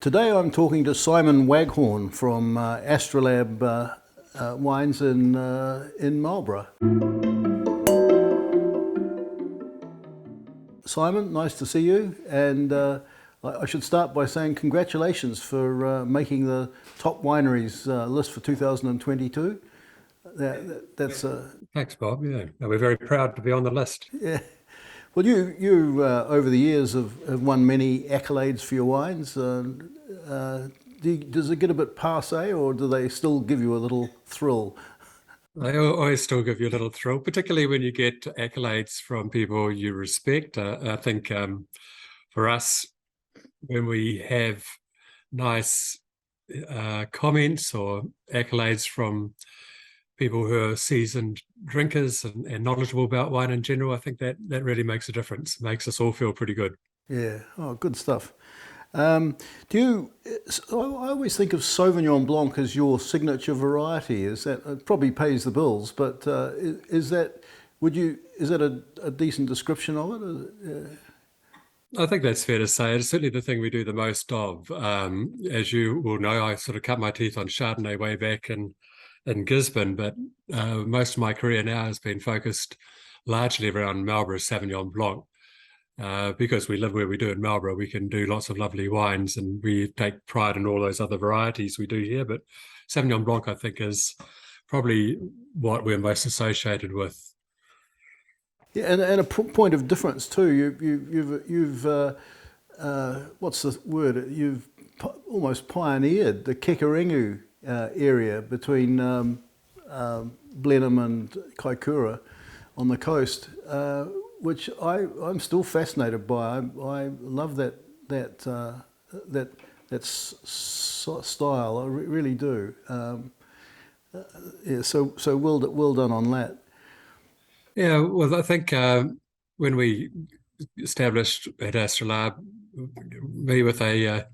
Today I'm talking to Simon Waghorn from Astrolabe Wines in Marlborough. Simon, nice to see you, and I should start by saying congratulations for making the top wineries list for 2022. That's Thanks, Bob. Yeah, no, we're very proud to be on the list. yeah. Well, you over the years have won many accolades for your wines. Does it get a bit passé, or do they still give you a little thrill? They always still give you a little thrill, particularly when you get accolades from people you respect. I think for us, when we have nice comments or accolades from people who are seasoned drinkers and knowledgeable about wine in general, I think that really makes a difference, makes us all feel pretty good. Yeah, oh, good stuff. I always think of Sauvignon Blanc as your signature variety. Is that, it probably pays the bills, but is that a decent description of it? I think that's fair to say. It's certainly the thing we do the most of. As you will know, I sort of cut my teeth on Chardonnay way back in Gisborne, but most of my career now has been focused largely around Marlborough Sauvignon Blanc. Because we live where we do in Marlborough, we can do lots of lovely wines, and we take pride in all those other varieties we do here. But Sauvignon Blanc, I think, is probably what we're most associated with. Yeah, and a point of difference too. You've what's the word? You've almost pioneered the Kekarenu area between Blenheim and Kaikoura on the coast. Which I'm still fascinated by. I love that style. I really do. Yeah, so well done on that. Yeah, well, I think when we established at Astrolabe, me with a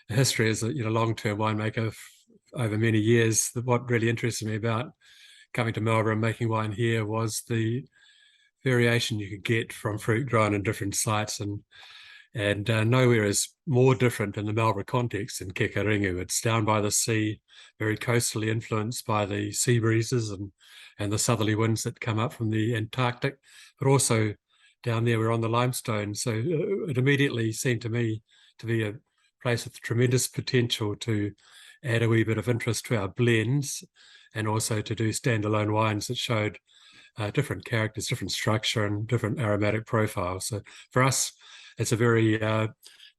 history as a long-term winemaker over many years, what really interested me about coming to Marlborough and making wine here was the variation you could get from fruit grown in different sites, and nowhere is more different in the Marlborough context than Kekarenu. It's down by the sea, very coastally influenced by the sea breezes and the southerly winds that come up from the Antarctic, but also down there we're on the limestone. So it immediately seemed to me to be a place with tremendous potential to add a wee bit of interest to our blends, and also to do standalone wines that showed different characters, different structure, and different aromatic profiles. So for us, it's a very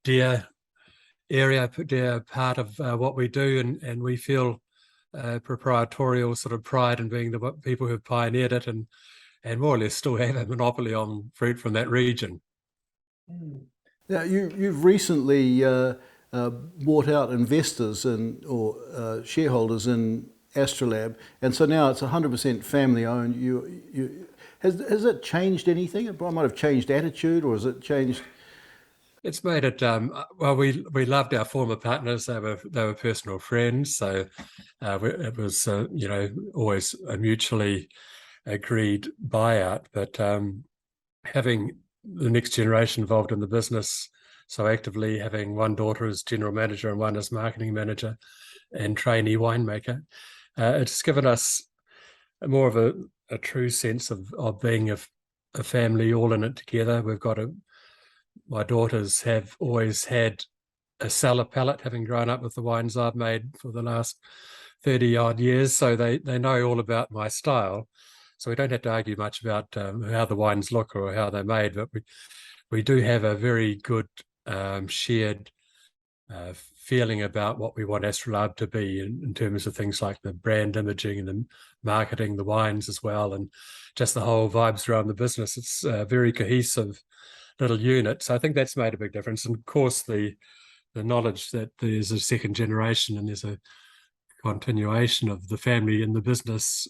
dear area, dear part of what we do, and we feel proprietorial sort of pride in being the people who've pioneered it, and more or less still have a monopoly on fruit from that region. Now you've recently bought out investors or shareholders in Astrolabe, and so now it's 100% family owned. Has it changed anything? It might have changed attitude, or has it changed? It's made it well. We loved our former partners. They were personal friends, so it was always a mutually agreed buyout. But having the next generation involved in the business so actively, having one daughter as general manager and one as marketing manager and trainee winemaker, it's given us more of a true sense of being a family all in it together. We've got my daughters have always had a cellar palate, having grown up with the wines I've made for the last 30 odd years. So they know all about my style. So we don't have to argue much about how the wines look or how they're made, but we do have a very good shared feeling about what we want Astrolabe to be in terms of things like the brand imaging and the marketing, the wines as well, and just the whole vibes around the business. It's a very cohesive little unit. So I think that's made a big difference. And of course, the knowledge that there's a second generation and there's a continuation of the family in the business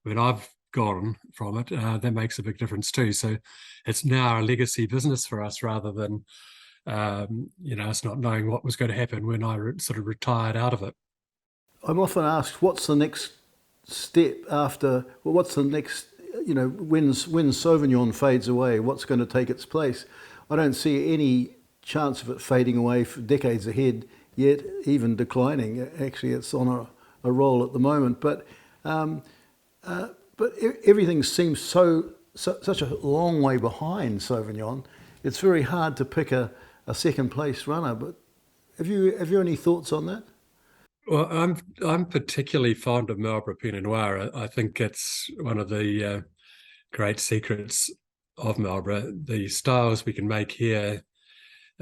when I've gone from it, that makes a big difference too. So it's now a legacy business for us rather than us not knowing what was going to happen when I sort of retired out of it. I'm often asked, what's the next step after? Well, what's the next? When Sauvignon fades away, what's going to take its place? I don't see any chance of it fading away for decades ahead yet, even declining. Actually, it's on a roll at the moment. But everything seems such a long way behind Sauvignon. It's very hard to pick a second place runner. But have you any thoughts on that? Well, I'm particularly fond of Marlborough Pinot Noir. I think it's one of the great secrets of Marlborough. The styles we can make here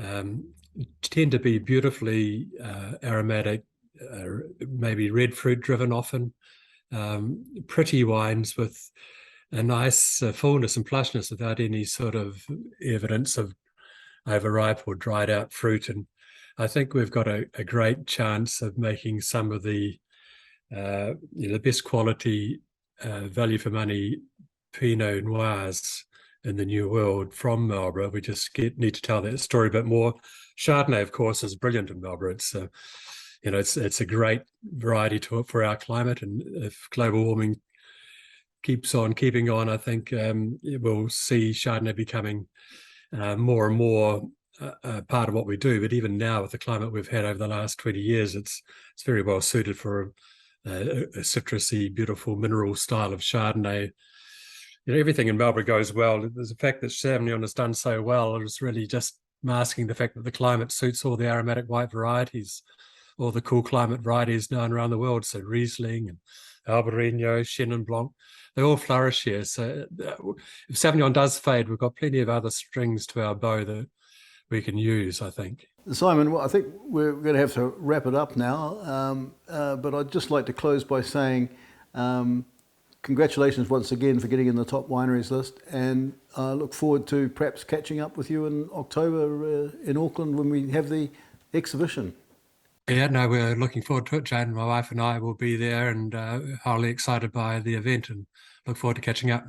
um, tend to be beautifully aromatic, maybe red fruit driven often, pretty wines with a nice fullness and plushness without any sort of evidence of overripe or dried out fruit. And I think we've got a great chance of making some of the the best quality value for money Pinot Noirs in the New World from Marlborough. We just need to tell that story a bit more. Chardonnay, of course, is brilliant in Marlborough. It's a great variety for our climate, and if global warming keeps on keeping on, I think we'll see Chardonnay becoming more and more part of what we do. But even now, with the climate we've had over the last 20 years, it's very well suited for a citrusy, beautiful mineral style of Chardonnay. Everything in Marlborough goes well. There's the fact that Sauvignon has done so well is really just masking the fact that the climate suits all the aromatic white varieties, all the cool climate varieties known around the world. So Riesling and Albarino, Chenin Blanc, they all flourish here. So if Sauvignon does fade, we've got plenty of other strings to our bow that we can use, I think. Simon, well, I think we're going to have to wrap it up now, but I'd just like to close by saying congratulations once again for getting in the top wineries list, and I look forward to perhaps catching up with you in October in Auckland when we have the exhibition. Yeah, no, we're looking forward to it. Jane, my wife and I will be there, and highly excited by the event and look forward to catching up.